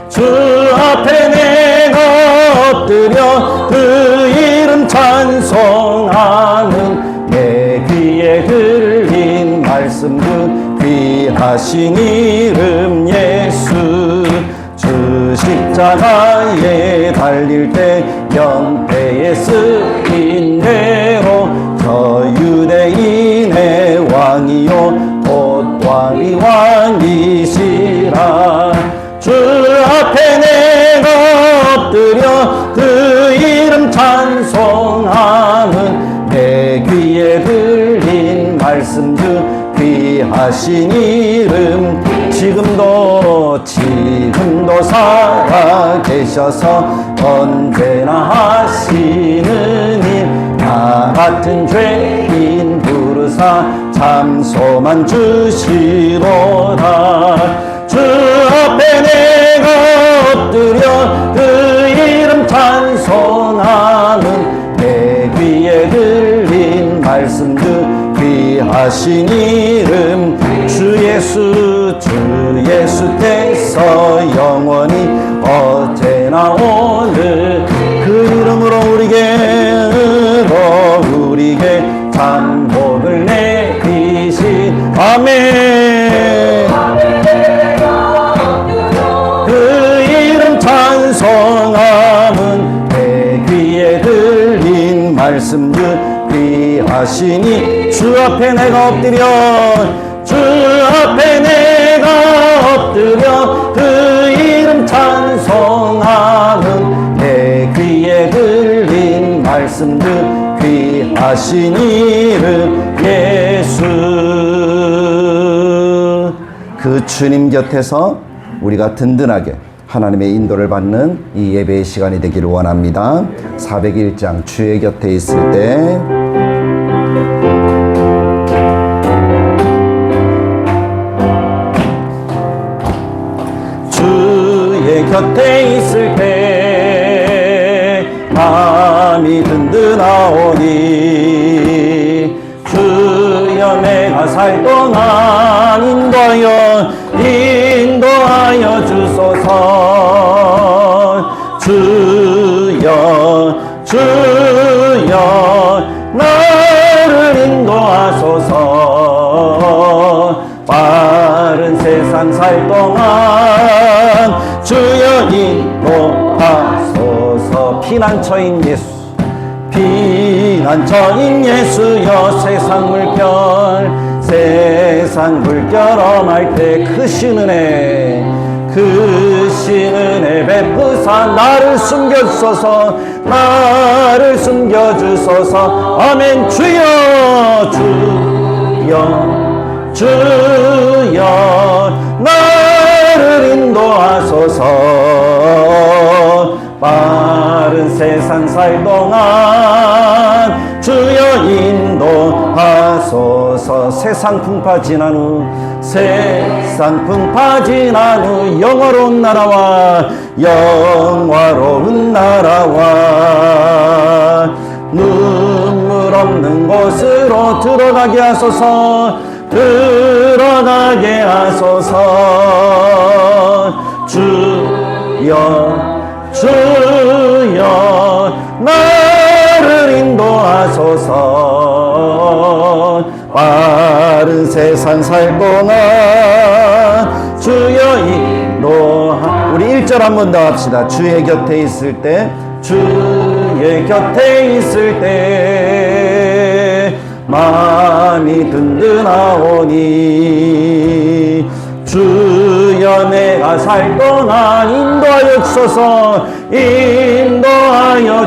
주 앞에 내가 엎드려 그 이름 찬송하는 내 귀에 들린 말씀 그 귀하신 이름 예수. 주 십자가에 달릴 때 명패에 쓰인 대로 저 유대인의 왕이요 곧 왕이 왕이시라. 주 앞에 내가 엎드려 그 이름 찬송하는 내 귀에 들린 말씀 그 귀하신 이름. 지금도 살아 계셔서 언제나 하시는 일. 나 같은 죄인 부르사 참소만 주시로다. 주 앞에 내가 엎드려 그 이름 찬송하는 내 귀에 들린 말씀 그 귀하신 이름. 주 예수 때서 영원히 어제나 오늘 그 이름으로 우리에게 잠복을 내리신. 아멘. 그 이름 찬송함은 내 귀에 들린 말씀 그 귀하시니. 주 앞에 내가 엎드려 주 앞에 내가 엎드려 그 이름 찬송하는 내 귀에 들린 말씀 그 귀하신 이름 예수. 그 주님 곁에서 우리가 든든하게 하나님의 인도를 받는 이 예배의 시간이 되기를 원합니다. 401장 주의 곁에 있을 때 주의 곁에 있을 때 마음이 든든하오니. 주여 내가 살 동안 인도하여 주소서. 주여 나를 인도하소서. 빠른 세상 살 동안 주여 인도하소서. 피난처인 예수여 세상 물결 엄할 때 크신 은혜 베푸사 나를 숨겨주소서. 아멘. 주여 나를 인도하소서. 빠른 세상 살 동안 주여 인도하소서. 세상 풍파 지난 후 영화로운 나라와 눈물 없는 곳으로 들어가게 하소서. 주여 나를 인도하소서. 빠른 세상 살 동안 주여 우리 1절 한 번 더 합시다. 주의 곁에 있을 때 마음이 든든하오니. 주여 내가 살 동안 인도하여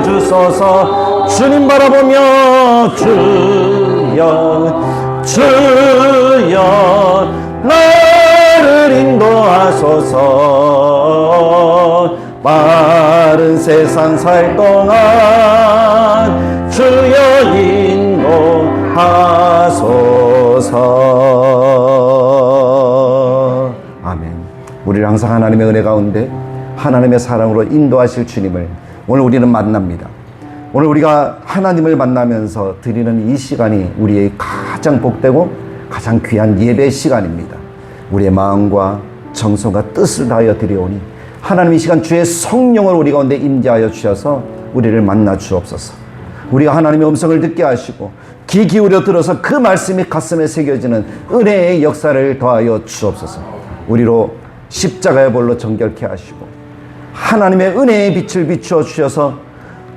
주소서. 주님 바라보며 주여 나를 인도하소서. 빠른 세상 살 동안 주여 인도하소서. 아멘. 우리를 항상 하나님의 은혜 가운데 하나님의 사랑으로 인도하실 주님을 오늘 우리는 만납니다. 오늘 우리가 하나님을 만나면서 드리는 이 시간이 우리의 가장 복되고 가장 귀한 예배 시간입니다. 우리의 마음과 정성과 뜻을 다하여 드려오니 하나님 이 시간 주의 성령을 우리 가운데 임재하여 주셔서 우리를 만나 주옵소서. 우리가 하나님의 음성을 듣게 하시고 귀 기울여 들어서 그 말씀이 가슴에 새겨지는 은혜의 역사를 더하여 주옵소서. 우리로 십자가의 볼로 정결케 하시고 하나님의 은혜의 빛을 비추어 주셔서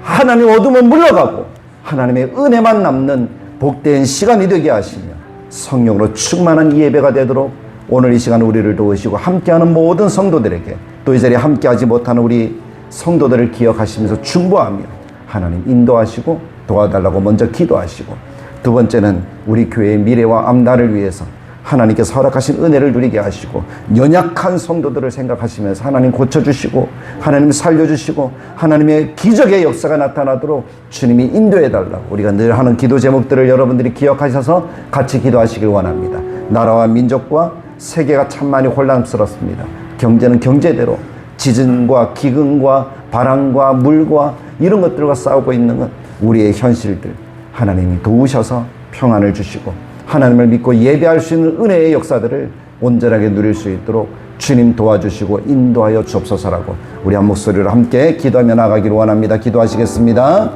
하나님 어둠은 물러가고 하나님의 은혜만 남는 복된 시간이 되게 하시며 성령으로 충만한 이 예배가 되도록 오늘 이 시간 우리를 도우시고 함께하는 모든 성도들에게 또 이 자리에 함께하지 못하는 우리 성도들을 기억하시면서 중보하며 하나님 인도하시고 도와달라고 먼저 기도하시고, 두 번째는 우리 교회의 미래와 앞날을 위해서 하나님께서 허락하신 은혜를 누리게 하시고 연약한 성도들을 생각하시면서 하나님 고쳐주시고 하나님 살려주시고 하나님의 기적의 역사가 나타나도록 주님이 인도해달라고 우리가 늘 하는 기도 제목들을 여러분들이 기억하셔서 같이 기도하시길 원합니다. 나라와 민족과 세계가 참 많이 혼란스럽습니다. 경제는 경제대로 지진과 기근과 바람과 물과 이런 것들과 싸우고 있는 것, 우리의 현실들 하나님이 도우셔서 평안을 주시고 하나님을 믿고 예배할 수 있는 은혜의 역사들을 온전하게 누릴 수 있도록 주님 도와주시고 인도하여 주옵소서라고 우리 한 목소리로 함께 기도하며 나가기를 원합니다. 기도하시겠습니다.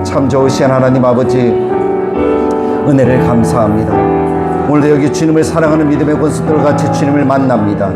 참 좋으신 하나님 아버지, 은혜를 감사합니다. 오늘도 여기 주님을 사랑하는 믿음의 권수들과 같이 주님을 만납니다.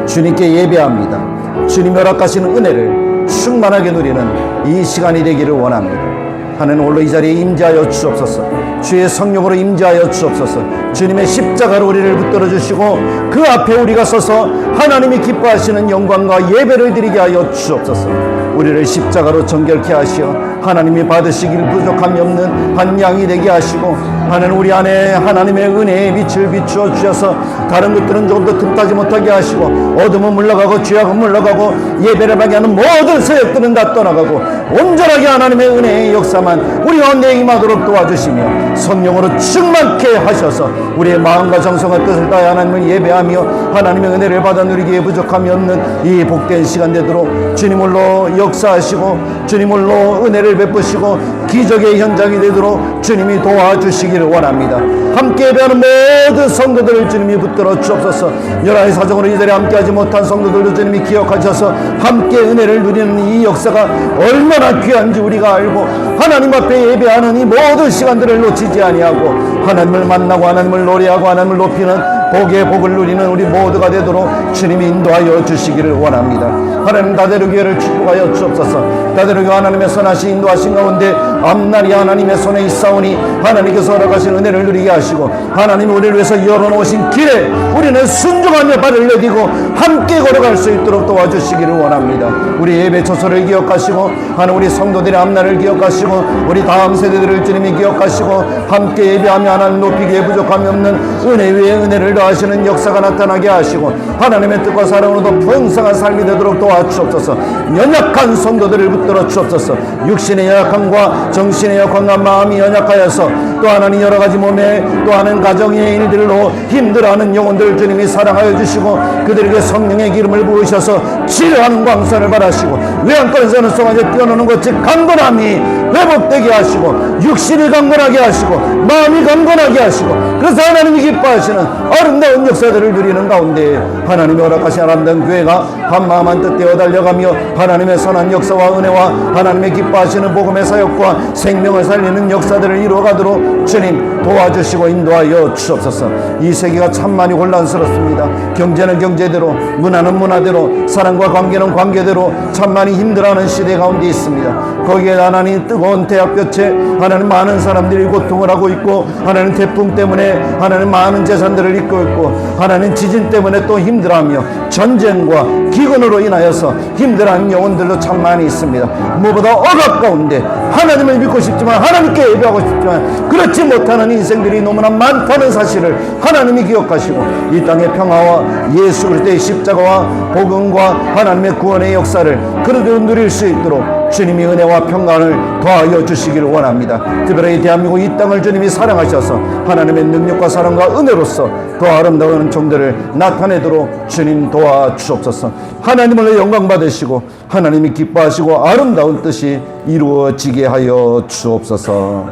주님께 예배합니다. 주님 허락하시는 은혜를 충만하게 누리는 이 시간이 되기를 원합니다. 하나님 홀로 이 자리에 임재하여 주옵소서. 주의 성령으로 임재하여 주옵소서. 주님의 십자가로 우리를 붙들어 주시고 그 앞에 우리가 서서 하나님이 기뻐하시는 영광과 예배를 드리게 하여 주옵소서. 우리를 십자가로 정결케 하시어 하나님이 받으시길 부족함이 없는 한 양이 되게 하시고, 하나님 우리 안에 하나님의 은혜의 빛을 비추어 주셔서 다른 것들은 조금 더 틈타지 못하게 하시고 어둠은 물러가고 죄악은 물러가고 예배를 하게 하는 모든 세력들은 다 떠나가고 온전하게 하나님의 은혜의 역사만 우리 가운데 임하도록 도와주시며 성령으로 충만케 하셔서 우리의 마음과 정성과 뜻을 다해 하나님을 예배하며 하나님의 은혜를 받아 누리기에 부족함이 없는 이 복된 시간 되도록 주님 홀로 역사하시고 주님 홀로 은혜를 베푸시고 기적의 현장이 되도록 주님이 도와주시기를 원합니다. 함께 예배하는 모든 성도들을 주님이 붙들어 주옵소서. 여러 가지 사정으로 이 자리에 함께하지 못한 성도들도 주님이 기억하셔서 함께 은혜를 누리는 이 역사가 얼마나 귀한지 우리가 알고 하나님 앞에 예배하는 이 모든 시간들을 놓치지 아니하고 하나님을 만나고 하나님을 노래하고 하나님을 높이는 복의 복을 누리는 우리 모두가 되도록 주님이 인도하여 주시기를 원합니다. 하나님 다대로교회를 축복하여 주옵소서. 다대로교회 하나님의 선하신 인도하신 가운데 앞날이 하나님의 손에 있사오니 하나님께서 허락하신 은혜를 누리게 하시고 하나님이 우리를 위해서 열어놓으신 길에 우리는 순종하며 발을 내디고 함께 걸어갈 수 있도록 도와주시기를 원합니다. 우리 예배 처소를 기억하시고 하나님 우리 성도들의 앞날을 기억하시고 우리 다음 세대들을 주님이 기억하시고 함께 예배하며 하나님 높이기에 부족함이 없는 은혜 위에 은혜를 더하시는 역사가 나타나게 하시고 하나님의 뜻과 사랑으로도 풍성한 삶이 되도록 도와주옵소서. 연약한 성도들을 붙들어 주옵소서. 육신의 연약함과 정신의 연약함과 마음이 연약하여서 또 하나님 여러 가지 몸에 또 하는 가정의 일들로 힘들어하는 영혼들을 주님이 사랑하여 주시고 그들에게 성령의 기름을 부으셔서 치료하는 광선을 바라시고 외양간에서는 송아지에 뛰어노는 것이 강건함이 회복되게 하시고 육신이 강건하게 하시고 마음이 강건하게 하시고 그래서 하나님이 기뻐하시는 아름다운 역사들을 누리는 가운데 하나님이 허락하신 아름다운 교회가 한마음 한뜻 되어 달려가며 하나님의 선한 역사와 은혜와 하나님의 기뻐하시는 복음의 사역과 생명을 살리는 역사들을 이루어가도록 주님 도와주시고 인도하여 주옵소서. 이 세계가 참 많이 혼란스럽습니다. 경제는 경제대로, 문화는 문화대로, 사랑과 관계는 관계대로 참 많이 힘들어하는 시대 가운데 있습니다. 거기에 하나님 뜨거운 태양볕에 하나님 많은 사람들이 고통을 하고 있고 하나님 태풍 때문에 하나님 많은 재산들을 잃고 있고 하나님 지진 때문에 또 힘들어하며 전쟁과 기근으로 인하여서 힘들어하는 영혼들도 참 많이 있습니다. 무엇보다 억압 가운데 하나님을 믿고 싶지만 하나님께 예배하고 싶지만 그렇지 못하는 인생들이 너무나 많다는 사실을 하나님이 기억하시고 이 땅의 평화와 예수 그리스도의 십자가와 복음과 하나님의 구원의 역사를 그들도 누릴 수 있도록 주님이 은혜와 평강을 더하여 주시기를 원합니다. 특별히 대한민국 이 땅을 주님이 사랑하셔서 하나님의 능력과 사랑과 은혜로서 더 아름다운 종들을 나타내도록 주님 도와주옵소서. 하나님을 영광 받으시고 하나님이 기뻐하시고 아름다운 뜻이 이루어지게 하여 주옵소서.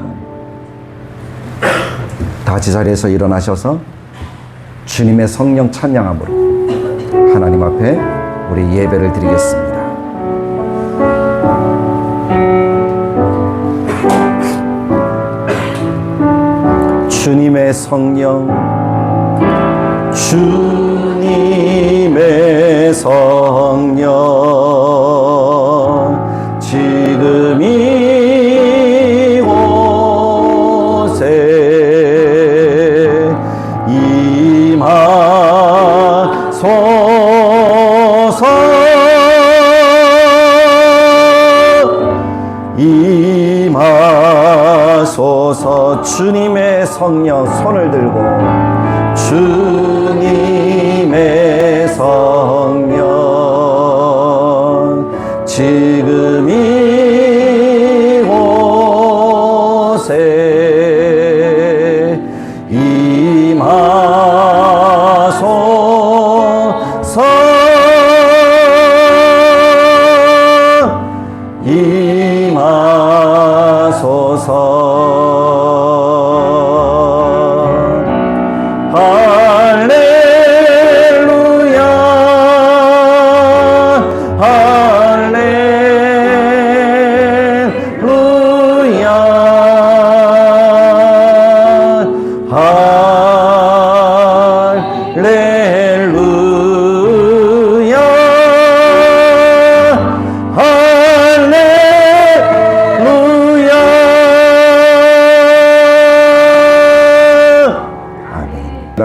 다 같이 자리에서 일어나셔서 주님의 성령 찬양함으로 하나님 앞에 우리 예배를 드리겠습니다. 주님의 성령, 주님의 성령, 지금 이곳에 임하소서. 임하소서. 주님의 성령, 손을 들고 주님의 성령, 지금 이곳에 임하소서.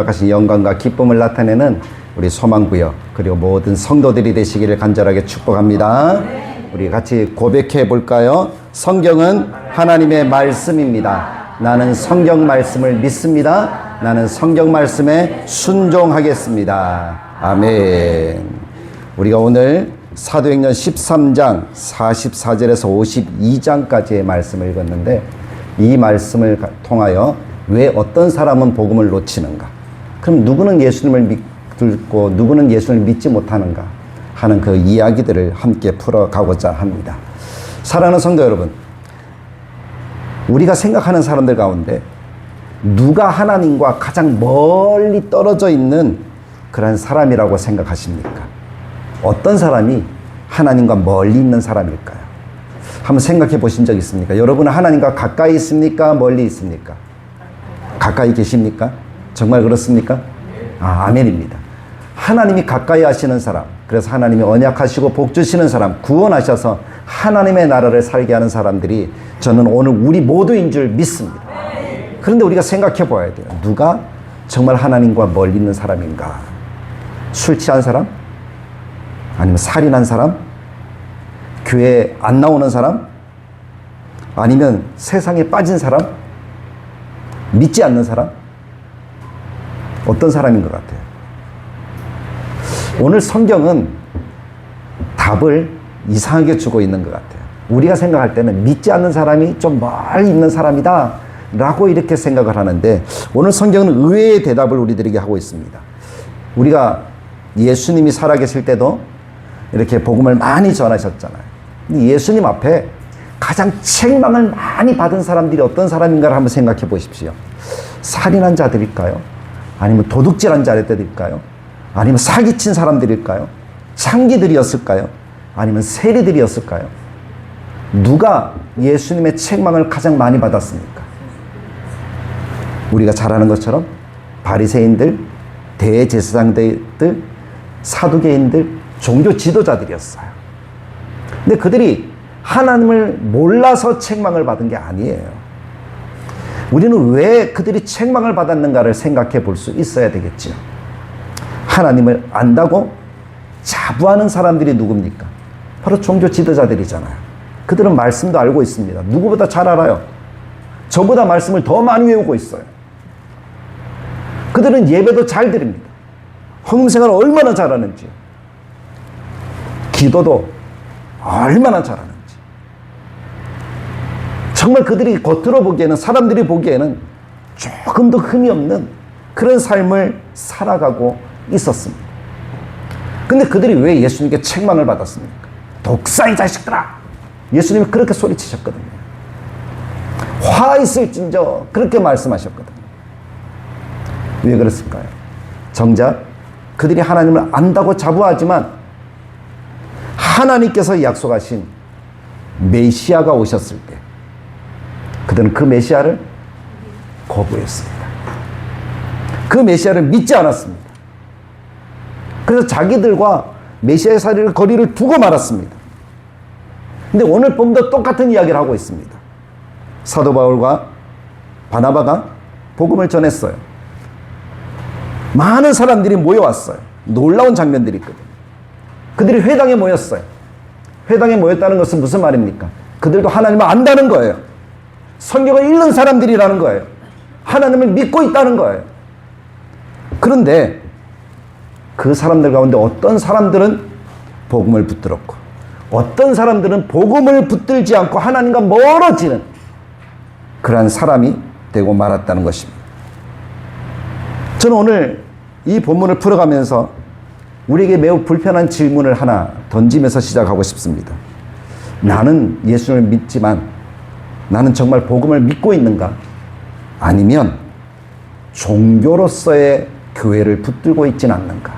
하신 영광과 기쁨을 나타내는 우리 소망구역 그리고 모든 성도들이 되시기를 간절하게 축복합니다. 우리 같이 고백해 볼까요? 성경은 하나님의 말씀입니다. 나는 성경 말씀을 믿습니다. 나는 성경 말씀에 순종하겠습니다. 아멘. 우리가 오늘 사도행전 13장 44절에서 52장까지의 말씀을 읽었는데, 이 말씀을 통하여 왜 어떤 사람은 복음을 놓치는가, 그럼 누구는 예수님을 믿고 누구는 예수님을 믿지 못하는가 하는 그 이야기들을 함께 풀어가고자 합니다. 사랑하는 성도 여러분, 우리가 생각하는 사람들 가운데 누가 하나님과 가장 멀리 떨어져 있는 그런 사람이라고 생각하십니까? 어떤 사람이 하나님과 멀리 있는 사람일까요? 한번 생각해 보신 적 있습니까? 여러분은 하나님과 가까이 있습니까? 멀리 있습니까? 가까이 계십니까? 정말 그렇습니까? 아멘입니다. 하나님이 가까이 하시는 사람, 그래서 하나님이 언약하시고 복 주시는 사람, 구원하셔서 하나님의 나라를 살게 하는 사람들이 저는 오늘 우리 모두인 줄 믿습니다. 그런데 우리가 생각해 봐야 돼요. 누가 정말 하나님과 멀리 있는 사람인가? 술 취한 사람? 아니면 살인한 사람? 교회에 안 나오는 사람? 아니면 세상에 빠진 사람? 믿지 않는 사람? 어떤 사람인 것 같아요? 오늘 성경은 답을 이상하게 주고 있는 것 같아요. 우리가 생각할 때는 믿지 않는 사람이 좀 멀리 있는 사람이다 라고 이렇게 생각을 하는데, 오늘 성경은 의외의 대답을 우리들에게 하고 있습니다. 우리가 예수님이 살아계실 때도 이렇게 복음을 많이 전하셨잖아요. 예수님 앞에 가장 책망을 많이 받은 사람들이 어떤 사람인가를 한번 생각해 보십시오. 살인한 자들일까요? 아니면 도둑질한 자들일까요? 아니면 사기친 사람들일까요? 창기들이었을까요? 아니면 세리들이었을까요? 누가 예수님의 책망을 가장 많이 받았습니까? 우리가 잘 아는 것처럼 바리새인들, 대제사장들, 사두개인들, 종교 지도자들이었어요. 근데 그들이 하나님을 몰라서 책망을 받은 게 아니에요. 우리는 왜 그들이 책망을 받았는가를 생각해 볼 수 있어야 되겠지요. 하나님을 안다고 자부하는 사람들이 누굽니까? 바로 종교 지도자들이잖아요. 그들은 말씀도 알고 있습니다. 누구보다 잘 알아요. 저보다 말씀을 더 많이 외우고 있어요. 그들은 예배도 잘 드립니다. 헌금생활을 얼마나 잘하는지, 기도도 얼마나 잘하는지. 정말 그들이 겉으로 보기에는, 사람들이 보기에는 조금도 흠이 없는 그런 삶을 살아가고 있었습니다. 근데 그들이 왜 예수님께 책망을 받았습니까? 독사의 자식들아! 예수님이 그렇게 소리치셨거든요. 화 있을진저 그렇게 말씀하셨거든요. 왜 그랬을까요? 정작 그들이 하나님을 안다고 자부하지만 하나님께서 약속하신 메시아가 오셨을 때 그들은 그 메시아를 거부했습니다. 그 메시아를 믿지 않았습니다. 그래서 자기들과 메시아의 사리를 거리를 두고 말았습니다. 근데 오늘 본도 똑같은 이야기를 하고 있습니다. 사도 바울과 바나바가 복음을 전했어요. 많은 사람들이 모여왔어요. 놀라운 장면들이 있거든요. 그들이 회당에 모였어요. 회당에 모였다는 것은 무슨 말입니까? 그들도 하나님을 안다는 거예요. 성경을 읽는 사람들이라는 거예요. 하나님을 믿고 있다는 거예요. 그런데 그 사람들 가운데 어떤 사람들은 복음을 붙들었고 어떤 사람들은 복음을 붙들지 않고 하나님과 멀어지는 그러한 사람이 되고 말았다는 것입니다. 저는 오늘 이 본문을 풀어가면서 우리에게 매우 불편한 질문을 하나 던지면서 시작하고 싶습니다. 나는 예수를 믿지만 나는 정말 복음을 믿고 있는가? 아니면 종교로서의 교회를 붙들고 있지는 않는가?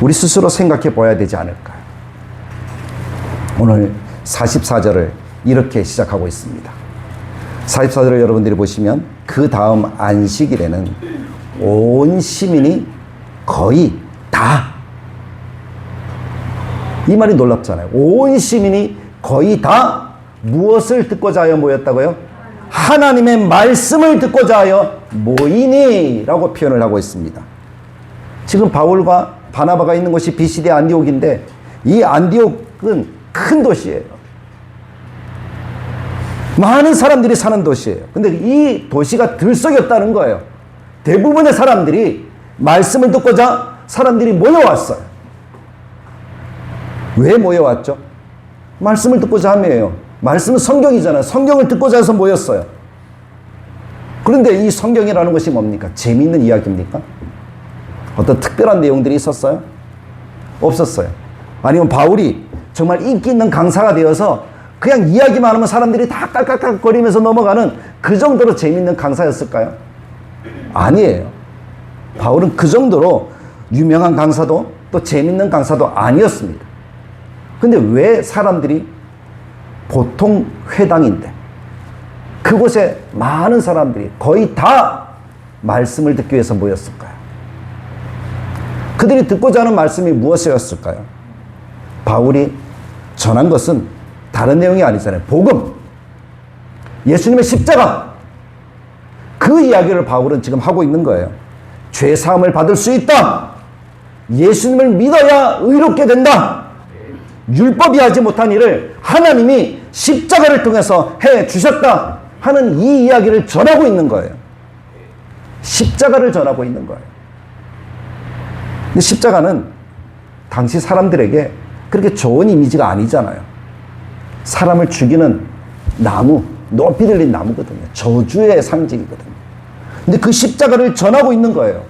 우리 스스로 생각해 봐야 되지 않을까요? 오늘 44절을 이렇게 시작하고 있습니다. 44절을 여러분들이 보시면 그 다음 안식일에는 온 시민이 거의 다, 이 말이 놀랍잖아요. 온 시민이 거의 다 무엇을 듣고자 하여 모였다고요? 하나님의 말씀을 듣고자 하여 모이니 라고 표현을 하고 있습니다. 지금 바울과 바나바가 있는 곳이 비시대 안디옥인데 이 안디옥은 큰 도시예요. 많은 사람들이 사는 도시예요. 근데 이 도시가 들썩였다는 거예요. 대부분의 사람들이 말씀을 듣고자 사람들이 모여왔어요. 왜 모여왔죠? 말씀을 듣고자 함이에요. 말씀은 성경이잖아요. 성경을 듣고자 해서 모였어요. 그런데 이 성경이라는 것이 뭡니까? 재미있는 이야기입니까? 어떤 특별한 내용들이 있었어요? 없었어요. 아니면 바울이 정말 인기 있는 강사가 되어서 그냥 이야기만 하면 사람들이 다 깔깔깔거리면서 넘어가는 그 정도로 재미있는 강사였을까요? 아니에요. 바울은 그 정도로 유명한 강사도 또 재미있는 강사도 아니었습니다. 근데 왜 사람들이 보통 회당인데 그곳에 많은 사람들이 거의 다 말씀을 듣기 위해서 모였을까요? 그들이 듣고자 하는 말씀이 무엇이었을까요? 바울이 전한 것은 다른 내용이 아니잖아요. 복음, 예수님의 십자가, 그 이야기를 바울은 지금 하고 있는 거예요. 죄 사함을 받을 수 있다. 예수님을 믿어야 의롭게 된다. 율법이 하지 못한 일을 하나님이 십자가를 통해서 해 주셨다 하는 이 이야기를 전하고 있는 거예요. 십자가를 전하고 있는 거예요. 근데 십자가는 당시 사람들에게 그렇게 좋은 이미지가 아니잖아요. 사람을 죽이는 나무, 높이 들린 나무거든요. 저주의 상징이거든요. 근데 그 십자가를 전하고 있는 거예요.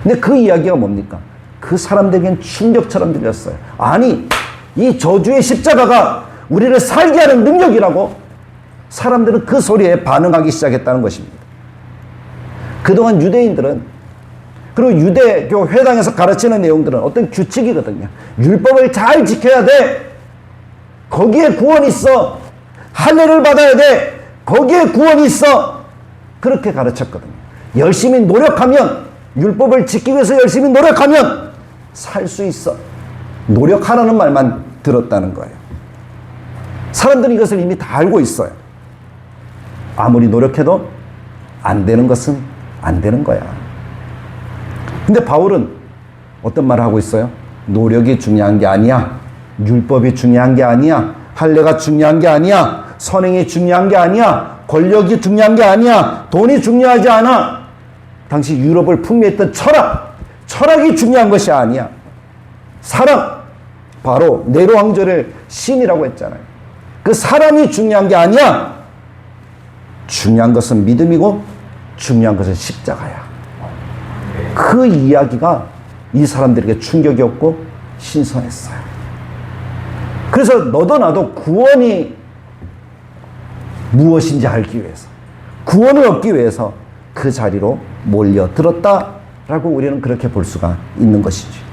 근데 그 이야기가 뭡니까? 그 사람들에겐 충격처럼 들렸어요. 아니, 이 저주의 십자가가 우리를 살게 하는 능력이라고 사람들은 그 소리에 반응하기 시작했다는 것입니다. 그동안 유대인들은, 그리고 유대교 회당에서 가르치는 내용들은 어떤 규칙이거든요. 율법을 잘 지켜야 돼. 거기에 구원이 있어. 할례를 받아야 돼. 거기에 구원이 있어. 그렇게 가르쳤거든요. 열심히 노력하면, 율법을 지키기 위해서 열심히 노력하면 살 수 있어. 노력하라는 말만 들었다는 거예요. 사람들은 이것을 이미 다 알고 있어요. 아무리 노력해도 안 되는 것은 안 되는 거야. 근데 바울은 어떤 말을 하고 있어요? 노력이 중요한 게 아니야. 율법이 중요한 게 아니야. 할례가 중요한 게 아니야. 선행이 중요한 게 아니야. 권력이 중요한 게 아니야. 돈이 중요하지 않아. 당시 유럽을 풍미했던 철학이 중요한 것이 아니야. 사람, 바로 네로 황제를 신이라고 했잖아요. 그 사람이 중요한 게 아니야. 중요한 것은 믿음이고 중요한 것은 십자가야. 그 이야기가 이 사람들에게 충격이었고 신선했어요. 그래서 너도 나도 구원이 무엇인지 알기 위해서, 구원을 얻기 위해서 그 자리로 몰려들었다라고 우리는 그렇게 볼 수가 있는 것이죠.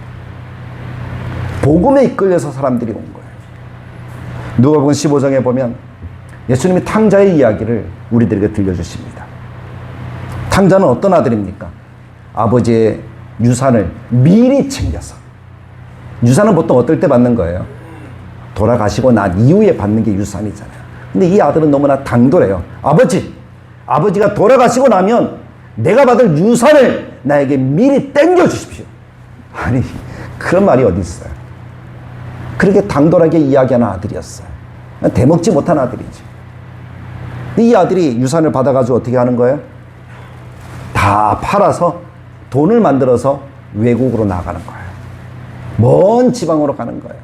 복음에 이끌려서 사람들이 온 거예요. 누가복음 15장에 보면 예수님이 탕자의 이야기를 우리들에게 들려주십니다. 탕자는 어떤 아들입니까? 아버지의 유산을 미리 챙겨서. 유산은 보통 어떨 때 받는 거예요? 돌아가시고 난 이후에 받는 게 유산이잖아요. 근데 이 아들은 너무나 당돌해요. 아버지가 돌아가시고 나면 내가 받을 유산을 나에게 미리 땡겨주십시오. 아니, 그런 말이 어디 있어요? 그렇게 당돌하게 이야기하는 아들이었어요. 대먹지 못한 아들이지. 이 아들이 유산을 받아가지고 어떻게 하는 거예요? 다 팔아서 돈을 만들어서 외국으로 나가는 거예요. 먼 지방으로 가는 거예요.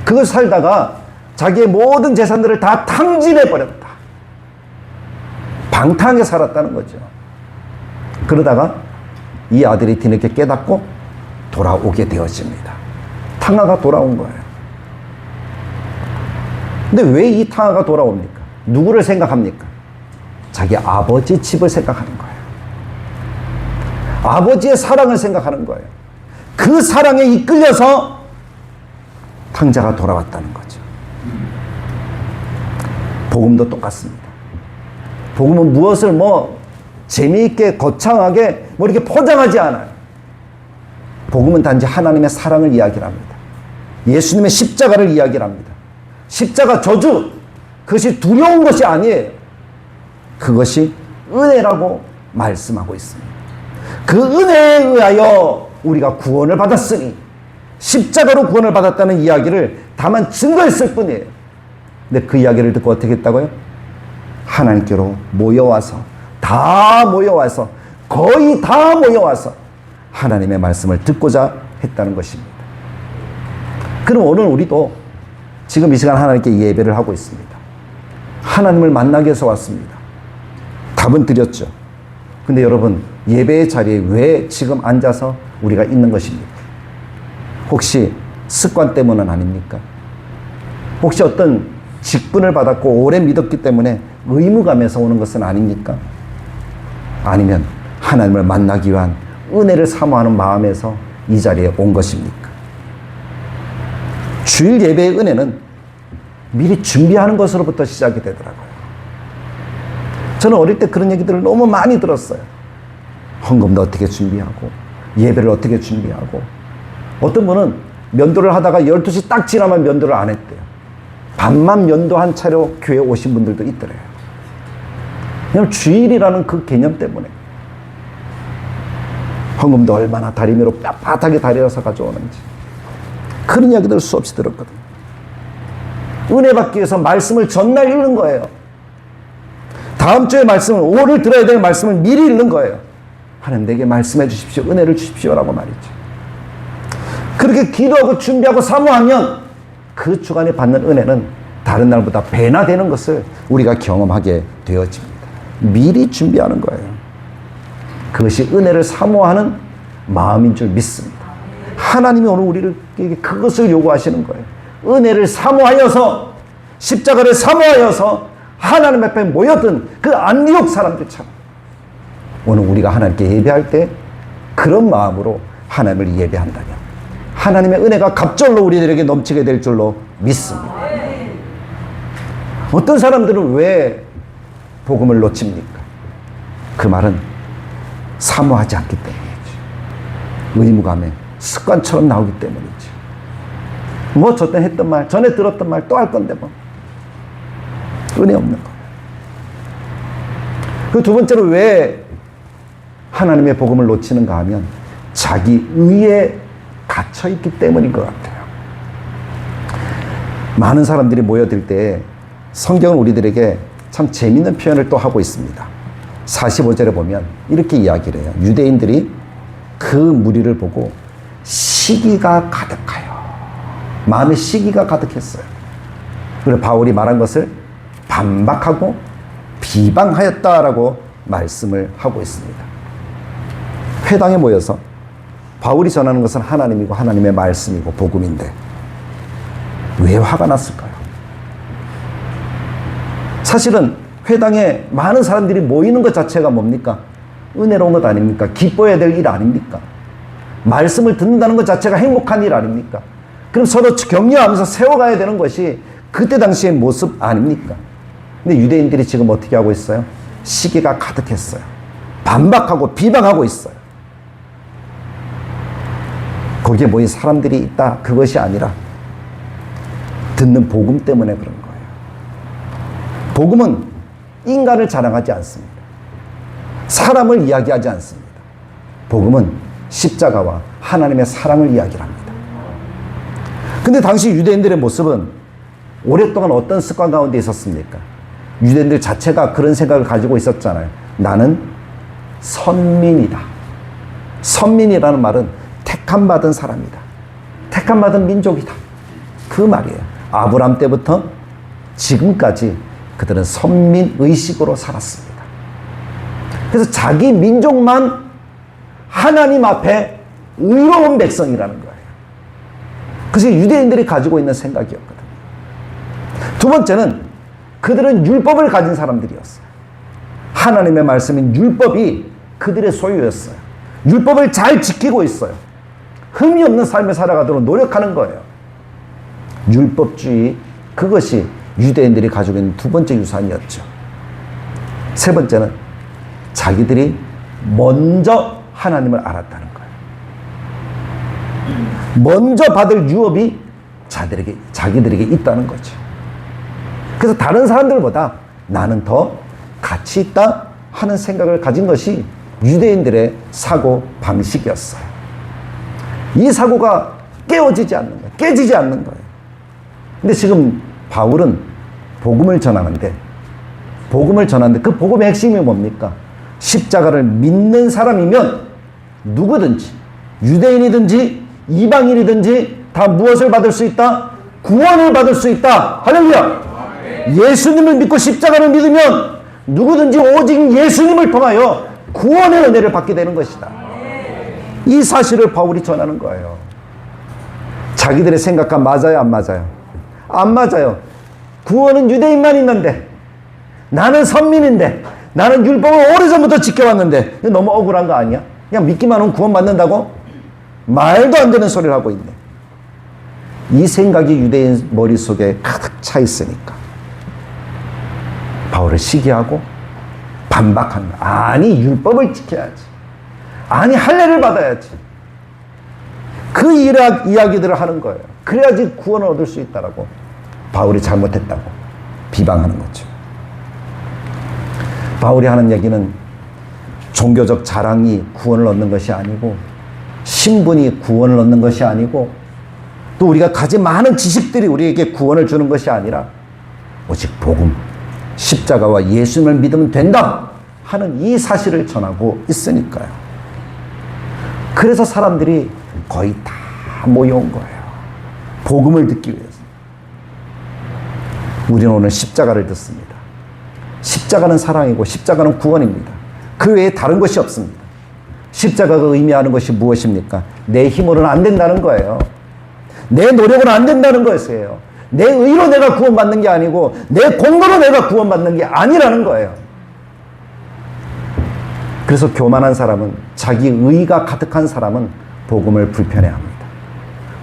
그걸 살다가 자기의 모든 재산들을 다 탕진해버렸다. 방탕하게 살았다는 거죠. 그러다가 이 아들이 뒤늦게 깨닫고 돌아오게 되어집니다. 탕아가 돌아온 거예요. 근데 왜 이 탕아가 돌아옵니까? 누구를 생각합니까? 자기 아버지 집을 생각하는 거예요. 아버지의 사랑을 생각하는 거예요. 그 사랑에 이끌려서 탕자가 돌아왔다는 거죠. 복음도 똑같습니다. 복음은 무엇을 재미있게 거창하게 이렇게 포장하지 않아요. 복음은 단지 하나님의 사랑을 이야기합니다. 예수님의 십자가를 이야기합니다. 십자가 저주, 그것이 두려운 것이 아니에요. 그것이 은혜라고 말씀하고 있습니다. 그 은혜에 의하여 우리가 구원을 받았으니, 십자가로 구원을 받았다는 이야기를 다만 증거했을 뿐이에요. 근데 그 이야기를 듣고 어떻게 했다고요? 하나님께로 거의 다 모여와서 하나님의 말씀을 듣고자 했다는 것입니다. 그럼 오늘 우리도 지금 이 시간 하나님께 예배를 하고 있습니다. 하나님을 만나기 위해서 왔습니다. 답은 드렸죠. 근데 여러분, 예배의 자리에 왜 지금 앉아서 우리가 있는 것입니까? 혹시 습관 때문은 아닙니까? 혹시 어떤 직분을 받았고 오래 믿었기 때문에 의무감에서 오는 것은 아닙니까? 아니면 하나님을 만나기 위한 은혜를 사모하는 마음에서 이 자리에 온 것입니까? 주일 예배의 은혜는 미리 준비하는 것으로부터 시작이 되더라고요. 저는 어릴 때 그런 얘기들을 너무 많이 들었어요. 헌금도 어떻게 준비하고, 예배를 어떻게 준비하고. 어떤 분은 면도를 하다가 12시 딱 지나면 면도를 안 했대요. 밤만 면도한 차로 교회 오신 분들도 있더래요. 그냥 주일이라는 그 개념 때문에. 헌금도 얼마나 다리미로 빳빳하게 다려서 가져오는지. 그런 이야기들을 수없이 들었거든요. 은혜 받기 위해서 말씀을 전날 읽는 거예요. 다음 주에 말씀을, 오늘 들어야 될 말씀을 미리 읽는 거예요. 하나님 내게 말씀해 주십시오. 은혜를 주십시오라고 말이죠. 그렇게 기도하고 준비하고 사모하면 그 주간에 받는 은혜는 다른 날보다 배나 되는 것을 우리가 경험하게 되어집니다. 미리 준비하는 거예요. 그것이 은혜를 사모하는 마음인 줄 믿습니다. 하나님이 오늘 우리에게 그것을 요구하시는 거예요. 은혜를 사모하여서, 십자가를 사모하여서 하나님 앞에 모여든 그 안디옥 사람들처럼 오늘 우리가 하나님께 예배할 때 그런 마음으로 하나님을 예배한다면 하나님의 은혜가 갑절로 우리들에게 넘치게 될 줄로 믿습니다. 어떤 사람들은 왜 복음을 놓칩니까? 그 말은 사모하지 않기 때문이지. 의무감에 습관처럼 나오기 때문이지. 저때 했던 말, 전에 들었던 말 또 할 건데 은혜 없는 거예요. 그 두 번째로 왜 하나님의 복음을 놓치는가 하면 자기 의에 갇혀있기 때문인 것 같아요. 많은 사람들이 모여들 때 성경은 우리들에게 참 재밌는 표현을 또 하고 있습니다. 45절에 보면 이렇게 이야기를 해요. 유대인들이 그 무리를 보고 시기가 가득하여, 마음에 시기가 가득했어요. 그래서 바울이 말한 것을 반박하고 비방하였다라고 말씀을 하고 있습니다. 회당에 모여서 바울이 전하는 것은 하나님이고 하나님의 말씀이고 복음인데 왜 화가 났을까요? 사실은 회당에 많은 사람들이 모이는 것 자체가 뭡니까? 은혜로운 것 아닙니까? 기뻐해야 될 일 아닙니까? 말씀을 듣는다는 것 자체가 행복한 일 아닙니까? 그럼 서로 격려하면서 세워가야 되는 것이 그때 당시의 모습 아닙니까? 근데 유대인들이 지금 어떻게 하고 있어요? 시기가 가득했어요. 반박하고 비방하고 있어요. 거기에 모인 사람들이 있다, 그것이 아니라 듣는 복음 때문에 그런 거예요. 복음은 인간을 자랑하지 않습니다. 사람을 이야기하지 않습니다. 복음은 십자가와 하나님의 사랑을 이야기합니다. 근데 당시 유대인들의 모습은 오랫동안 어떤 습관 가운데 있었습니까? 유대인들 자체가 그런 생각을 가지고 있었잖아요. 나는 선민이다. 선민이라는 말은 택함받은 사람이다. 택함받은 민족이다. 그 말이에요. 아브라함 때부터 지금까지 그들은 선민의식으로 살았습니다. 그래서 자기 민족만 하나님 앞에 의로운 백성이라는 거예요. 그것이 유대인들이 가지고 있는 생각이었거든요. 두 번째는 그들은 율법을 가진 사람들이었어요. 하나님의 말씀인 율법이 그들의 소유였어요. 율법을 잘 지키고 있어요. 흠이 없는 삶을 살아가도록 노력하는 거예요. 율법주의, 그것이 유대인들이 가지고 있는 두 번째 유산이었죠. 세 번째는 자기들이 먼저 하나님을 알았다는 거예요. 먼저 받을 유업이 자기들에게 있다는 거죠. 그래서 다른 사람들보다 나는 더 가치 있다 하는 생각을 가진 것이 유대인들의 사고 방식이었어요. 이 사고가 깨지지 않는 거예요. 근데 지금 바울은 복음을 전하는데 그 복음의 핵심이 뭡니까? 십자가를 믿는 사람이면 누구든지, 유대인이든지 이방인이든지 다 무엇을 받을 수 있다? 구원을 받을 수 있다. 할렐루야! 예수님을 믿고 십자가를 믿으면 누구든지 오직 예수님을 통하여 구원의 은혜를 받게 되는 것이다. 이 사실을 바울이 전하는 거예요. 자기들의 생각과 맞아요, 안 맞아요? 안 맞아요. 구원은 유대인만 있는데, 나는 선민인데, 나는 율법을 오래전부터 지켜왔는데, 이거 너무 억울한 거 아니야? 그냥 믿기만 하면 구원 받는다고? 말도 안 되는 소리를 하고 있네. 이 생각이 유대인 머릿속에 가득 차 있으니까 바울을 시기하고 반박한다. 아니, 율법을 지켜야지. 아니, 할례를 받아야지. 그 이야기들을 하는 거예요. 그래야지 구원을 얻을 수 있다라고 바울이 잘못했다고 비방하는 거죠. 바울이 하는 얘기는 종교적 자랑이 구원을 얻는 것이 아니고, 신분이 구원을 얻는 것이 아니고, 또 우리가 가진 많은 지식들이 우리에게 구원을 주는 것이 아니라 오직 복음, 십자가와 예수님을 믿으면 된다 하는 이 사실을 전하고 있으니까요. 그래서 사람들이 거의 다 모여온 거예요. 복음을 듣기 위해서. 우리는 오늘 십자가를 듣습니다. 십자가는 사랑이고 십자가는 구원입니다. 그 외에 다른 것이 없습니다. 십자가가 의미하는 것이 무엇입니까? 내 힘으로는 안 된다는 거예요. 내 노력으로 안 된다는 것이에요. 내 의로 내가 구원받는 게 아니고 내 공로로 내가 구원받는 게 아니라는 거예요. 그래서 교만한 사람은, 자기 의가 가득한 사람은 복음을 불편해합니다.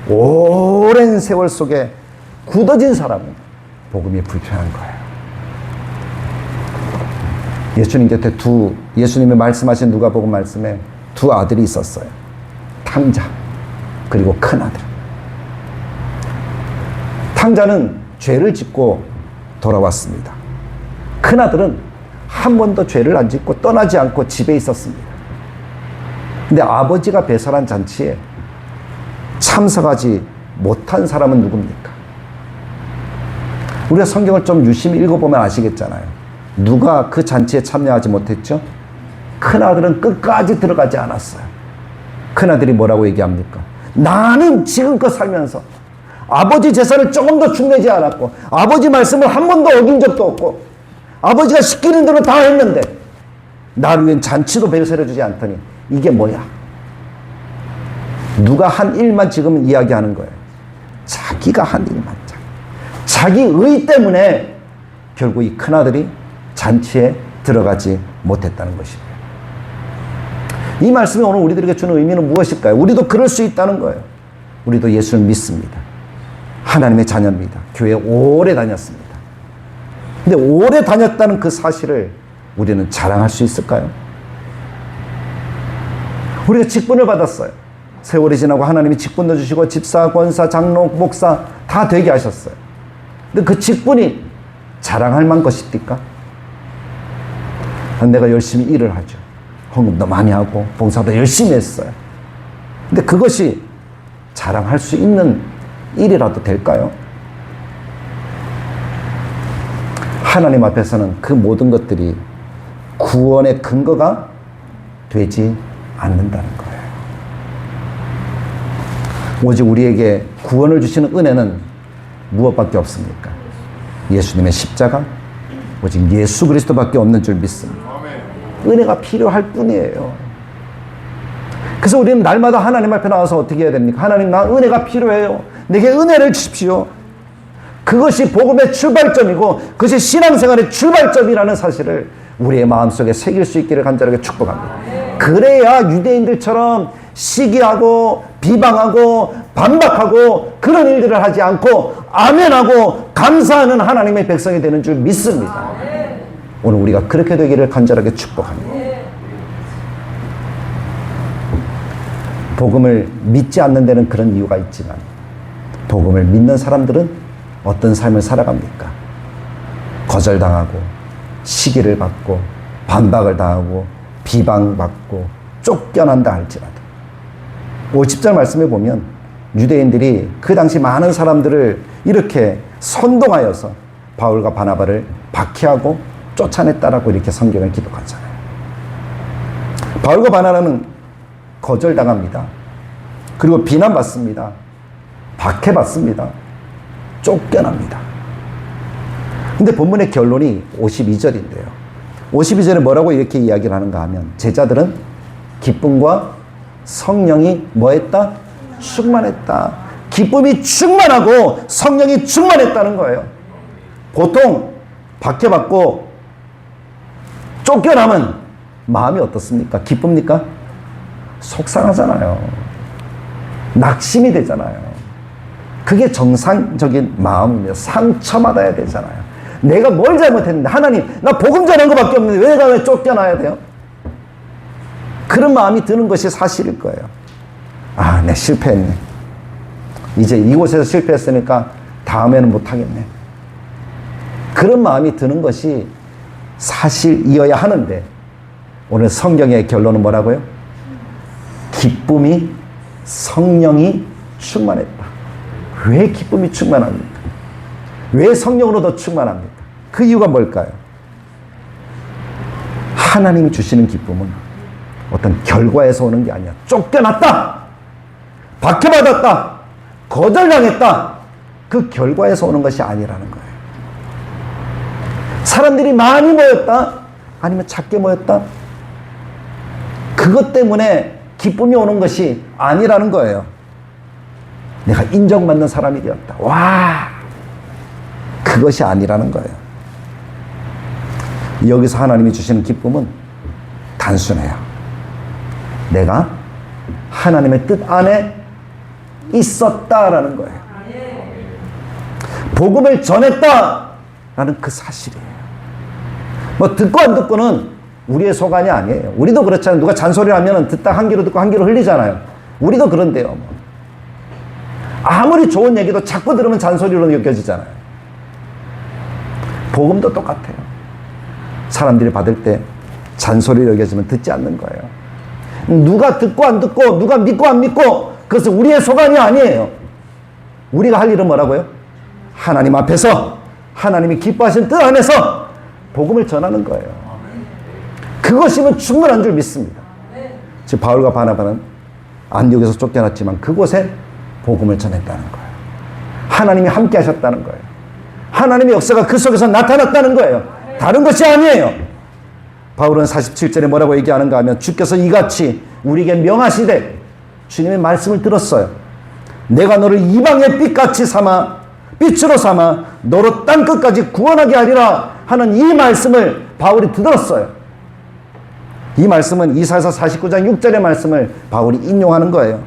오랜 세월 속에 굳어진 사람은 복음이 불편한 거예요. 예수님 곁에 예수님이 말씀하신 누가복음 말씀에 두 아들이 있었어요. 탕자, 그리고 큰아들. 탕자는 죄를 짓고 돌아왔습니다. 큰아들은 한 번도 죄를 안 짓고 떠나지 않고 집에 있었습니다. 근데 아버지가 배설한 잔치에 참석하지 못한 사람은 누굽니까? 우리가 성경을 좀 유심히 읽어보면 아시겠잖아요. 누가 그 잔치에 참여하지 못했죠? 큰아들은 끝까지 들어가지 않았어요. 큰아들이 뭐라고 얘기합니까? 나는 지금껏 살면서 아버지 제사를 조금 더 축내지 않았고, 아버지 말씀을 한 번도 어긴 적도 없고, 아버지가 시키는 대로 다 했는데 나를 위한 잔치도 배설해주지 않더니 이게 뭐야? 누가 한 일만 지금 이야기하는 거예요. 자기가 한 일만. 자기 의 때문에 결국 이 큰아들이 잔치에 들어가지 못했다는 것입니다. 이 말씀이 오늘 우리들에게 주는 의미는 무엇일까요? 우리도 그럴 수 있다는 거예요. 우리도 예수를 믿습니다. 하나님의 자녀입니다. 교회 오래 다녔습니다. 근데 오래 다녔다는 그 사실을 우리는 자랑할 수 있을까요? 우리가 직분을 받았어요. 세월이 지나고 하나님이 직분도 주시고 집사, 권사, 장로, 목사 다 되게 하셨어요. 근데 그 직분이 자랑할 만한 것입니까? 내가 열심히 일을 하죠. 헌금도 많이 하고 봉사도 열심히 했어요. 근데 그것이 자랑할 수 있는 일이라도 될까요? 하나님 앞에서는 그 모든 것들이 구원의 근거가 되지 않는다는 거예요. 오직 우리에게 구원을 주시는 은혜는 무엇밖에 없습니까? 예수님의 십자가, 오직 예수 그리스도밖에 없는 줄 믿습니다. 은혜가 필요할 뿐이에요. 그래서 우리는 날마다 하나님 앞에 나와서 어떻게 해야 됩니까? 하나님, 나 은혜가 필요해요. 내게 은혜를 주십시오. 그것이 복음의 출발점이고 그것이 신앙생활의 출발점이라는 사실을 우리의 마음속에 새길 수 있기를 간절하게 축복합니다. 그래야 유대인들처럼 시기하고 비방하고 반박하고 그런 일들을 하지 않고 아멘하고 감사하는 하나님의 백성이 되는 줄 믿습니다. 오늘 우리가 그렇게 되기를 간절하게 축복합니다. 복음을 믿지 않는 데는 그런 이유가 있지만 복음을 믿는 사람들은 어떤 삶을 살아갑니까? 거절당하고 시기를 받고 반박을 당하고 비방받고 쫓겨난다 할지라도 50절 말씀에 보면 유대인들이 그 당시 많은 사람들을 이렇게 선동하여서 바울과 바나바를 박해하고 쫓아냈다라고 이렇게 성경을 기록하잖아요. 바울과 바나바는 거절당합니다. 그리고 비난받습니다. 박해받습니다. 쫓겨납니다. 근데 본문의 결론이 52절인데요. 52절에 뭐라고 이렇게 이야기를 하는가 하면 제자들은 기쁨과 성령이 뭐했다? 충만했다. 기쁨이 충만하고 성령이 충만했다는 거예요. 보통 박해받고 쫓겨나면 마음이 어떻습니까? 기쁩니까? 속상하잖아요. 낙심이 되잖아요. 그게 정상적인 마음이며 상처받아야 되잖아요. 내가 뭘 잘못했는데 하나님 나 복음 전한 것밖에 없는데 왜 내가 쫓겨나야 돼요? 그런 마음이 드는 것이 사실일 거예요. 아, 내 실패했네. 이제 이곳에서 실패했으니까 다음에는 못하겠네. 그런 마음이 드는 것이 사실이어야 하는데 오늘 성경의 결론은 뭐라고요? 기쁨이 성령이 충만했다. 왜 기쁨이 충만합니까? 왜 성령으로 더 충만합니까? 그 이유가 뭘까요? 하나님이 주시는 기쁨은 어떤 결과에서 오는 게 아니야. 쫓겨났다, 박해받았다, 거절당했다, 그 결과에서 오는 것이 아니라는 거예요. 사람들이 많이 모였다, 아니면 작게 모였다, 그것 때문에 기쁨이 오는 것이 아니라는 거예요. 내가 인정받는 사람이 되었다. 와! 그것이 아니라는 거예요. 여기서 하나님이 주시는 기쁨은 단순해요. 내가 하나님의 뜻 안에 있었다라는 거예요. 복음을 전했다라는 그 사실이에요. 뭐 듣고 안 듣고는 우리의 소관이 아니에요. 우리도 그렇잖아요. 누가 잔소리를 하면 듣다 한 귀로 듣고 한 귀로 흘리잖아요. 우리도 그런데요. 뭐. 아무리 좋은 얘기도 자꾸 들으면 잔소리로 느껴지잖아요. 복음도 똑같아요. 사람들이 받을 때 잔소리로 여겨지면 듣지 않는 거예요. 누가 듣고 안 듣고 누가 믿고 안 믿고 그것은 우리의 소관이 아니에요. 우리가 할 일은 뭐라고요? 하나님 앞에서 하나님이 기뻐하신 뜻 안에서 복음을 전하는 거예요. 그것이면 충분한 줄 믿습니다. 지금 바울과 바나바는 안디옥에서 쫓겨났지만 그곳에 복음을 전했다는 거예요. 하나님이 함께 하셨다는 거예요. 하나님의 역사가 그 속에서 나타났다는 거예요. 다른 것이 아니에요. 바울은 47절에 뭐라고 얘기하는가 하면 주께서 이같이 우리에게 명하시되 주님의 말씀을 들었어요. 내가 너를 이방의 빛같이 삼아 빛으로 삼아 너로 땅끝까지 구원하게 하리라 하는 이 말씀을 바울이 들었어요. 이 말씀은 이사야서 49장 6절의 말씀을 바울이 인용하는 거예요.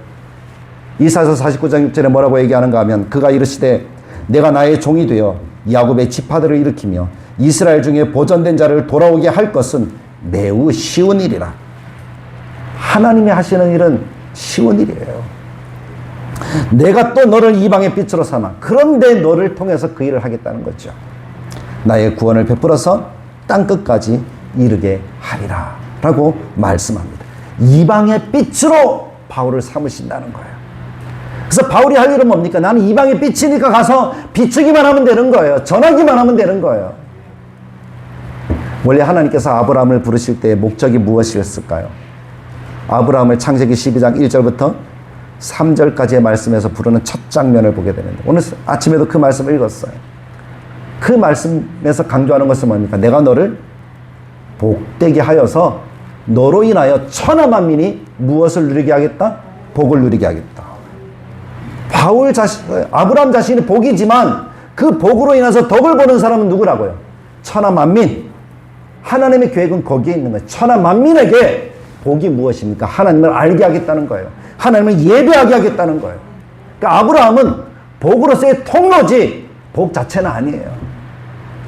이사야서 49장 6절에 뭐라고 얘기하는가 하면 그가 이르시되 내가 나의 종이 되어 야곱의 지파들을 일으키며 이스라엘 중에 보존된 자를 돌아오게 할 것은 매우 쉬운 일이라. 하나님이 하시는 일은 쉬운 일이에요. 내가 또 너를 이방의 빛으로 삼아 그런데 너를 통해서 그 일을 하겠다는 거죠. 나의 구원을 베풀어서 땅끝까지 이르게 하리라 라고 말씀합니다. 이방의 빛으로 바울을 삼으신다는 거예요. 그래서 바울이 할 일은 뭡니까? 나는 이방의 빛이니까 가서 비추기만 하면 되는 거예요. 전하기만 하면 되는 거예요. 원래 하나님께서 아브라함을 부르실 때의 목적이 무엇이었을까요? 아브라함을 창세기 12장 1절부터 3절까지의 말씀에서 부르는 첫 장면을 보게 되는데 오늘 아침에도 그 말씀을 읽었어요. 그 말씀에서 강조하는 것은 뭡니까? 내가 너를 복되게 하여서 너로 인하여 천하 만민이 무엇을 누리게 하겠다? 복을 누리게 하겠다. 아브라함 자신이 복이지만 그 복으로 인해서 덕을 보는 사람은 누구라고요? 천하 만민. 하나님의 계획은 거기에 있는 거예요. 천하 만민에게 복이 무엇입니까? 하나님을 알게 하겠다는 거예요. 하나님을 예배하게 하겠다는 거예요. 그러니까 아브라함은 복으로서의 통로지 복 자체는 아니에요.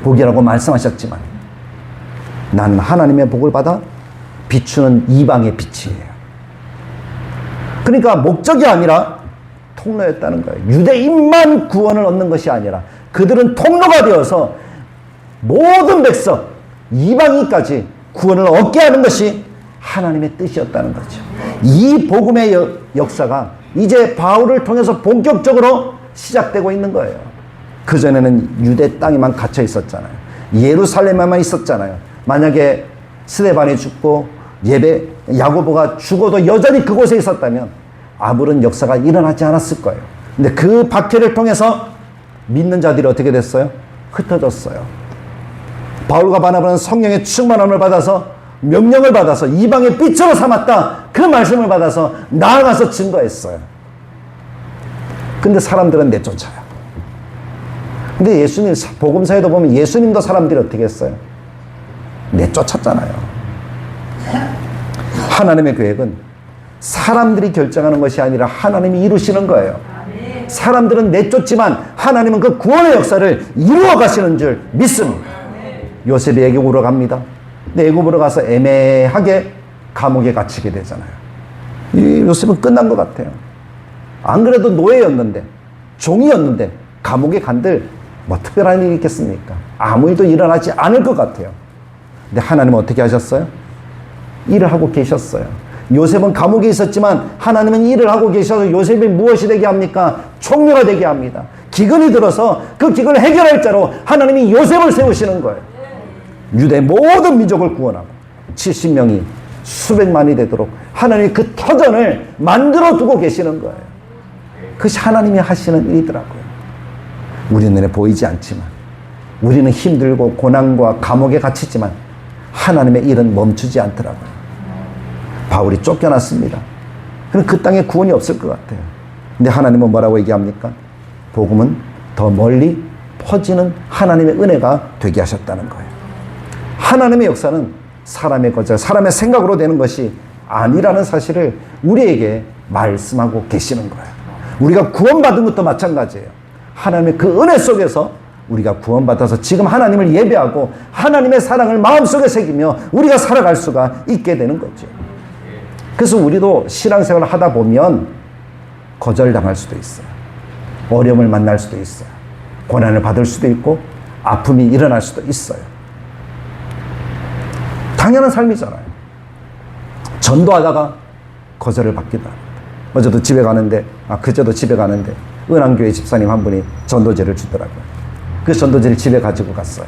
복이라고 말씀하셨지만 나는 하나님의 복을 받아 비추는 이방의 빛이에요. 그러니까 목적이 아니라 통로였다는 거예요. 유대인만 구원을 얻는 것이 아니라 그들은 통로가 되어서 모든 백성 이방인까지 구원을 얻게 하는 것이 하나님의 뜻이었다는 거죠. 이 복음의 역사가 이제 바울을 통해서 본격적으로 시작되고 있는 거예요. 그전에는 유대 땅에만 갇혀 있었잖아요. 예루살렘에만 있었잖아요. 만약에 스데반이 죽고 야고보가 죽어도 여전히 그곳에 있었다면 아무런 역사가 일어나지 않았을 거예요. 근데 그 박해를 통해서 믿는 자들이 어떻게 됐어요? 흩어졌어요. 바울과 바나바는 성령의 충만함을 받아서 명령을 받아서 이방의 빛으로 삼았다. 그 말씀을 받아서 나아가서 증거했어요. 근데 사람들은 내쫓아요. 근데 예수님 복음서에도 보면 예수님도 사람들이 어떻게 했어요? 내쫓았잖아요. 하나님의 계획은 사람들이 결정하는 것이 아니라 하나님이 이루시는 거예요. 사람들은 내쫓지만 하나님은 그 구원의 역사를 이루어 가시는 줄 믿습니다. 요셉이 애굽으로 갑니다. 근데 애굽으로 가서 애매하게 감옥에 갇히게 되잖아요. 이 요셉은 끝난 것 같아요. 안 그래도 노예였는데 종이었는데 감옥에 간들 뭐 특별한 일이 있겠습니까? 아무 일도 일어나지 않을 것 같아요. 근데 하나님은 어떻게 하셨어요? 일을 하고 계셨어요. 요셉은 감옥에 있었지만 하나님은 일을 하고 계셔서 요셉이 무엇이 되게 합니까? 총리가 되게 합니다. 기근이 들어서 그 기근을 해결할 자로 하나님이 요셉을 세우시는 거예요. 유대 모든 민족을 구원하고 70명이 수백만이 되도록 하나님이 그 터전을 만들어 두고 계시는 거예요. 그것이 하나님이 하시는 일이더라고요. 우리 눈에 보이지 않지만 우리는 힘들고 고난과 감옥에 갇히지만 하나님의 일은 멈추지 않더라고요. 바울이 쫓겨났습니다. 그럼 그 땅에 구원이 없을 것 같아요. 근데 하나님은 뭐라고 얘기합니까? 복음은 더 멀리 퍼지는 하나님의 은혜가 되게 하셨다는 거예요. 하나님의 역사는 사람의 거절, 사람의 생각으로 되는 것이 아니라는 사실을 우리에게 말씀하고 계시는 거예요. 우리가 구원받은 것도 마찬가지예요. 하나님의 그 은혜 속에서 우리가 구원받아서 지금 하나님을 예배하고 하나님의 사랑을 마음속에 새기며 우리가 살아갈 수가 있게 되는 거죠. 그래서 우리도 신앙생활을 하다 보면 거절당할 수도 있어요. 어려움을 만날 수도 있어요. 고난을 받을 수도 있고 아픔이 일어날 수도 있어요. 당연한 삶이잖아요. 전도하다가 거절을 받기도 합니다. 어제도 집에 가는데, 그제도 집에 가는데 은한교회 집사님 한 분이 전도제를 주더라고요. 그 전도제를 집에 가지고 갔어요.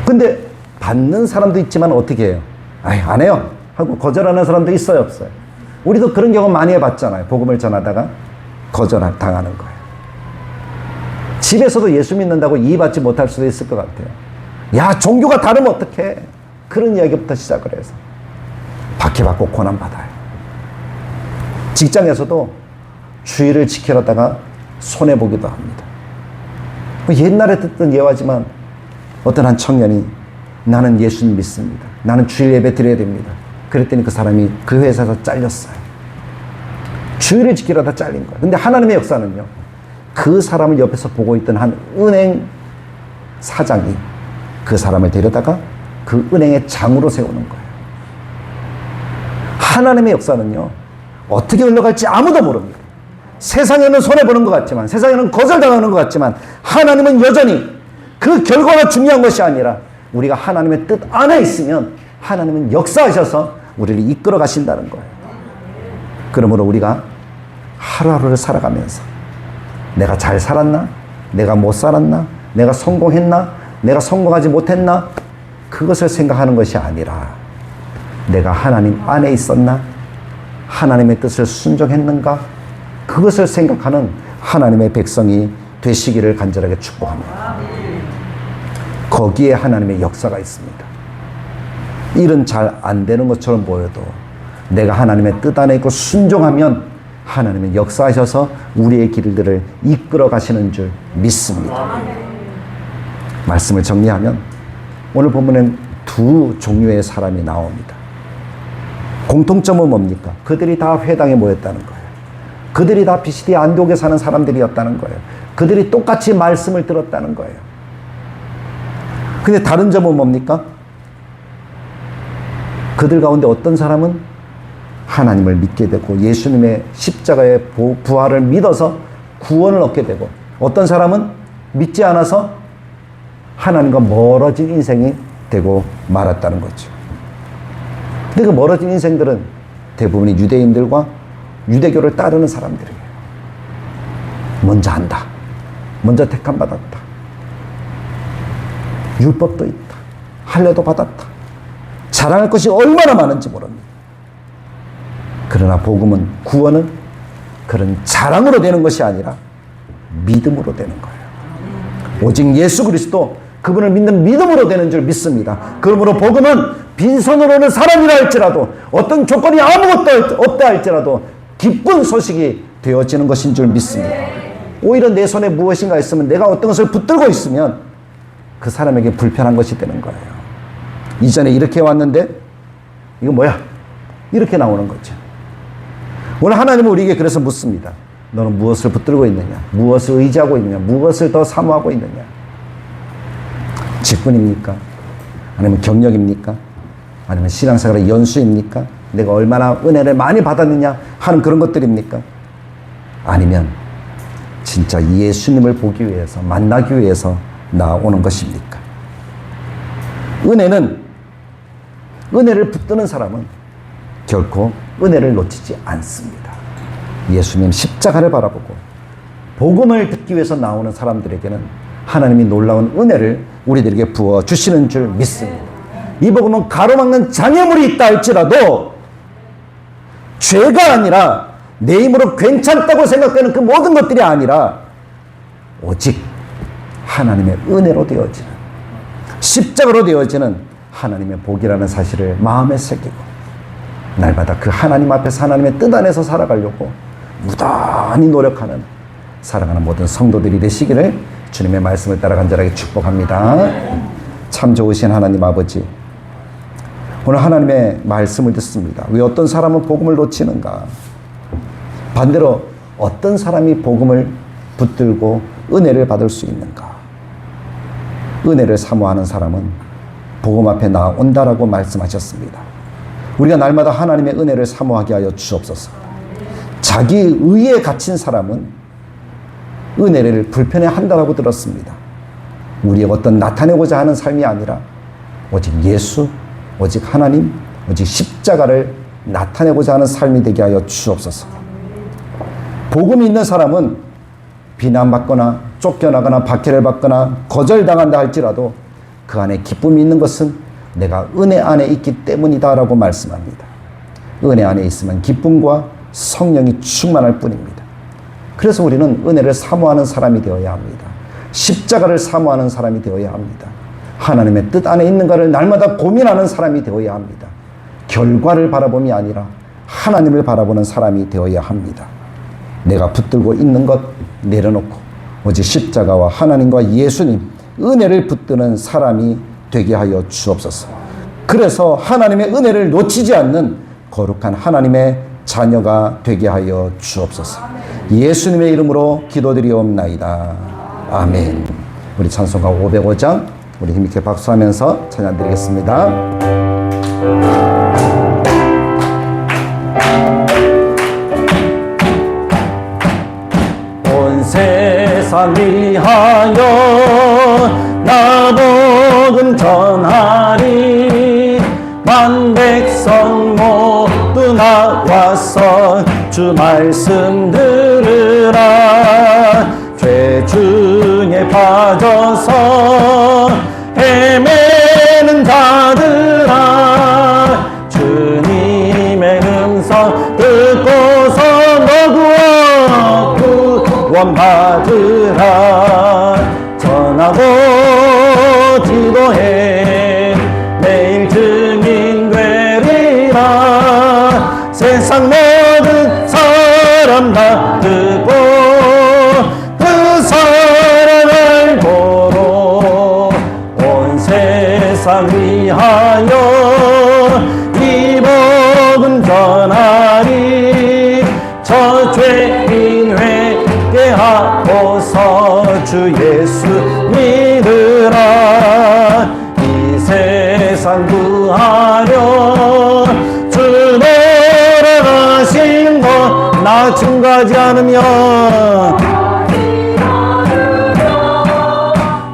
근데 받는 사람도 있지만 어떻게 해요? 안 해요 하고 거절하는 사람도 있어요, 없어요? 우리도 그런 경우 많이 해봤잖아요. 복음을 전하다가 거절당하는 거예요. 집에서도 예수 믿는다고 이해받지 못할 수도 있을 것 같아요. 야, 종교가 다르면 어떡해? 그런 이야기부터 시작을 해서 박해받고 고난받아요. 직장에서도 주의를 지키려다가 손해보기도 합니다. 옛날에 듣던 예화지만 어떤 한 청년이 나는 예수님 믿습니다. 나는 주일 예배 드려야 됩니다. 그랬더니 그 사람이 그 회사에서 잘렸어요. 주의를 지키려다 잘린 거예요. 근데 하나님의 역사는요, 그 사람을 옆에서 보고 있던 한 은행 사장이 그 사람을 데려다가 그 은행의 장으로 세우는 거예요. 하나님의 역사는요, 어떻게 흘러갈지 아무도 모릅니다. 세상에는 손해보는 것 같지만, 세상에는 거절당하는 것 같지만, 하나님은 여전히 그 결과가 중요한 것이 아니라 우리가 하나님의 뜻 안에 있으면 하나님은 역사하셔서 우리를 이끌어 가신다는 거예요. 그러므로 우리가 하루하루를 살아가면서 내가 잘 살았나? 내가 못 살았나? 내가 성공했나? 내가 성공하지 못했나? 그것을 생각하는 것이 아니라 내가 하나님 안에 있었나? 하나님의 뜻을 순종했는가? 그것을 생각하는 하나님의 백성이 되시기를 간절하게 축복합니다. 거기에 하나님의 역사가 있습니다. 일은 잘 안 되는 것처럼 보여도 내가 하나님의 뜻 안에 있고 순종하면 하나님은 역사하셔서 우리의 길들을 이끌어 가시는 줄 믿습니다. 말씀을 정리하면 오늘 본문엔 두 종류의 사람이 나옵니다. 공통점은 뭡니까? 그들이 다 회당에 모였다는 거예요. 그들이 다 비시디 안디옥에 사는 사람들이었다는 거예요. 그들이 똑같이 말씀을 들었다는 거예요. 근데 다른 점은 뭡니까? 그들 가운데 어떤 사람은 하나님을 믿게 되고 예수님의 십자가의 부활을 믿어서 구원을 얻게 되고, 어떤 사람은 믿지 않아서 하나님과 멀어진 인생이 되고 말았다는 거죠. 근데 그 멀어진 인생들은 대부분이 유대인들과 유대교를 따르는 사람들이에요. 먼저 한다. 먼저 택함받았다. 율법도 있다. 할례도 받았다. 자랑할 것이 얼마나 많은지 모릅니다. 그러나 복음은, 구원은 그런 자랑으로 되는 것이 아니라 믿음으로 되는 거예요. 오직 예수 그리스도, 그분을 믿는 믿음으로 되는 줄 믿습니다. 그러므로 복음은 빈손으로 오는 사람이라 할지라도, 어떤 조건이 아무것도 없다 할지라도 기쁜 소식이 되어지는 것인 줄 믿습니다. 오히려 내 손에 무엇인가 있으면, 내가 어떤 것을 붙들고 있으면 그 사람에게 불편한 것이 되는 거예요. 이전에 이렇게 왔는데 이거 뭐야? 이렇게 나오는 거죠. 오늘 하나님은 우리에게 그래서 묻습니다. 너는 무엇을 붙들고 있느냐? 무엇을 의지하고 있느냐? 무엇을 더 사모하고 있느냐? 직분입니까? 아니면 경력입니까? 아니면 신앙생활의 연수입니까? 내가 얼마나 은혜를 많이 받았느냐 하는 그런 것들입니까? 아니면 진짜 예수님을 보기 위해서, 만나기 위해서 나오는 것입니까? 은혜를 붙드는 사람은 결코 은혜를 놓치지 않습니다. 예수님 십자가를 바라보고 복음을 듣기 위해서 나오는 사람들에게는 하나님이 놀라운 은혜를 우리들에게 부어주시는 줄 믿습니다. 이 복음은 가로막는 장애물이 있다 할지라도 죄가 아니라 내 힘으로 괜찮다고 생각되는 그 모든 것들이 아니라 오직 하나님의 은혜로 되어지는, 십자가로 되어지는 하나님의 복이라는 사실을 마음에 새기고 날마다 그 하나님 앞에서 하나님의 뜻 안에서 살아가려고 무단히 노력하는, 사랑하는 모든 성도들이 되시기를 주님의 말씀을 따라 간절하게 축복합니다. 참 좋으신 하나님 아버지, 오늘 하나님의 말씀을 듣습니다. 왜 어떤 사람은 복음을 놓치는가? 반대로 어떤 사람이 복음을 붙들고 은혜를 받을 수 있는가? 은혜를 사모하는 사람은 복음 앞에 나온다라고 말씀하셨습니다. 우리가 날마다 하나님의 은혜를 사모하게 하여 주옵소서. 자기 의에 갇힌 사람은 은혜를 불편해한다라고 들었습니다. 우리의 어떤 나타내고자 하는 삶이 아니라 오직 예수, 오직 하나님, 오직 십자가를 나타내고자 하는 삶이 되게 하여 주옵소서. 복음이 있는 사람은 비난받거나 쫓겨나거나 박해를 받거나 거절당한다 할지라도 그 안에 기쁨이 있는 것은 내가 은혜 안에 있기 때문이다 라고 말씀합니다. 은혜 안에 있으면 기쁨과 성령이 충만할 뿐입니다. 그래서 우리는 은혜를 사모하는 사람이 되어야 합니다. 십자가를 사모하는 사람이 되어야 합니다. 하나님의 뜻 안에 있는가를 날마다 고민하는 사람이 되어야 합니다. 결과를 바라봄이 아니라 하나님을 바라보는 사람이 되어야 합니다. 내가 붙들고 있는 것 내려놓고 오직 십자가와 하나님과 예수님, 은혜를 붙드는 사람이 되게 하여 주옵소서. 그래서 하나님의 은혜를 놓치지 않는 거룩한 하나님의 자녀가 되게 하여 주옵소서. 예수님의 이름으로 기도드리옵나이다. 아멘. 우리 찬송가 505장 우리 힘있게 박수하면서 찬양 드리겠습니다. 온 세상 위하여 나 복음 전하리. 만 백성 모두 나와서 주 말씀 들으라. 죄 중에 빠져서 헤매는 자들아, 주님의 음성 듣고서 너구워 구원받으라. 전하고 기도해 매일 증인 되리라. 세상 모든 사람 다 듣고 그 사랑을 보러 온 세상 위하여 이 복음 전하리. 저 죄인 회개하고서 주 예수 믿으라. 이 세상 구하려 주 돌아가신 것 나 증거하지 않으면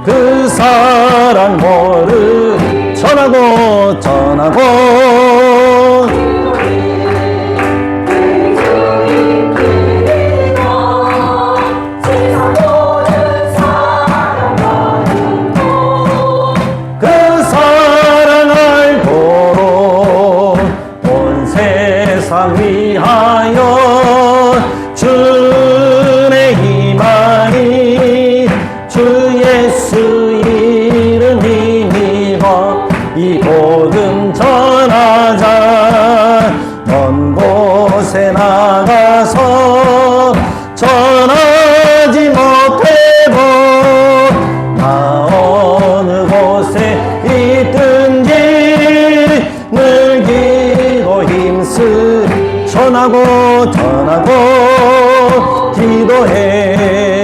그 사랑 모르 전하고 그 사랑을 보러 온 세상 위하여 주의 희망이 주 예수 이름 힘입어 이 복음 전하자. 먼 곳에 나가서 전하지 못해도 나 어느 곳에 있든지 늘 기도 힘쓰 전하고 기도해